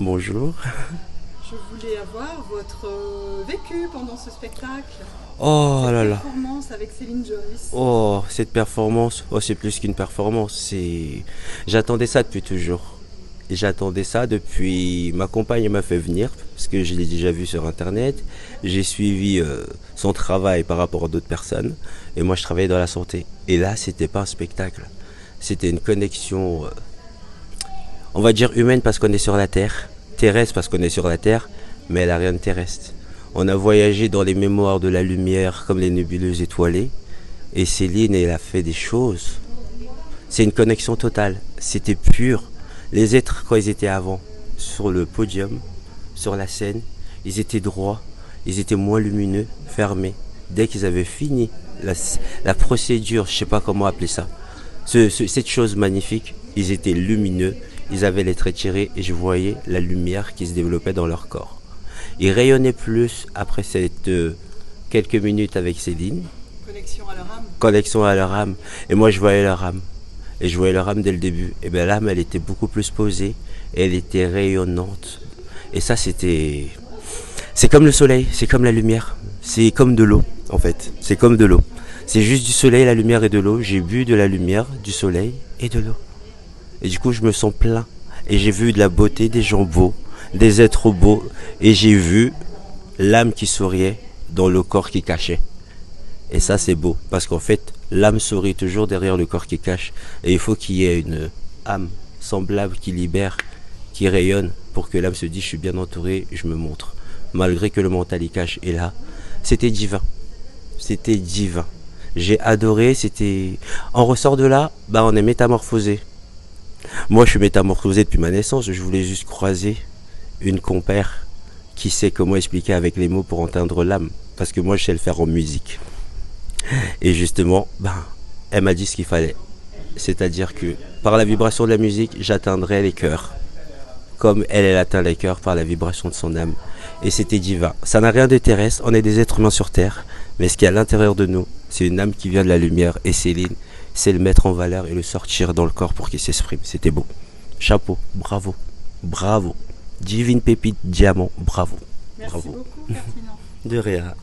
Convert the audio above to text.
Bonjour. Je voulais avoir votre vécu pendant ce spectacle, Oh cette là là. performance avec Céline Joyce. Oh, cette performance. Oh, c'est plus qu'une performance. J'attendais ça depuis toujours. Et j'attendais ça depuis. Ma compagne m'a fait venir, parce que je l'ai déjà vu sur Internet. J'ai suivi son travail par rapport à d'autres personnes. Et moi, je travaillais dans la santé. Et là, c'était pas un spectacle. C'était une connexion, on va dire humaine parce qu'on est sur la Terre. Terrestre parce qu'on est sur la Terre. Mais elle n'a rien de terrestre. On a voyagé dans les mémoires de la lumière comme les nébuleuses étoilées. Et Céline, elle a fait des choses. C'est une connexion totale. C'était pur. Les êtres, quand ils étaient avant, sur le podium, sur la scène, ils étaient droits, ils étaient moins lumineux, fermés. Dès qu'ils avaient fini la procédure, je ne sais pas comment appeler ça, cette chose magnifique, ils étaient lumineux, ils avaient les traits tirés et je voyais la lumière qui se développait dans leur corps. Ils rayonnaient plus après cette quelques minutes avec Céline. Connexion à leur âme. Connexion à leur âme. Et moi, je voyais leur âme. Et je voyais leur âme dès le début. Et bien l'âme, elle était beaucoup plus posée. Et elle était rayonnante. Et ça, c'était... C'est comme le soleil, c'est comme la lumière. C'est comme de l'eau, en fait. C'est comme de l'eau. C'est juste du soleil, la lumière et de l'eau. J'ai bu de la lumière, du soleil et de l'eau. Et du coup, je me sens plein. Et j'ai vu de la beauté, des gens beaux, des êtres beaux. Et j'ai vu l'âme qui souriait dans le corps qui cachait. Et ça, c'est beau. Parce qu'en fait, l'âme sourit toujours derrière le corps qui cache. Et il faut qu'il y ait une âme semblable qui libère, qui rayonne, pour que l'âme se dise, je suis bien entouré, je me montre. Malgré que le mental y cache. Et là, c'était divin. C'était divin. J'ai adoré, c'était... On ressort de là, on est métamorphosé. Moi, je suis métamorphosé depuis ma naissance. Je voulais juste croiser une compère qui sait comment expliquer avec les mots pour entendre l'âme. Parce que moi, je sais le faire en musique. Et justement, elle m'a dit ce qu'il fallait. C'est-à-dire que par la vibration de la musique, j'atteindrai les cœurs. Comme elle atteint les cœurs par la vibration de son âme. Et c'était divin. Ça n'a rien de terrestre, on est des êtres humains sur Terre. Mais ce qui est à l'intérieur de nous, c'est une âme qui vient de la lumière. Et Céline, c'est le mettre en valeur et le sortir dans le corps pour qu'il s'exprime. C'était beau. Chapeau, bravo, bravo. Divine pépite, diamant, bravo. Merci Bravo. beaucoup, Ferdinand. De rien.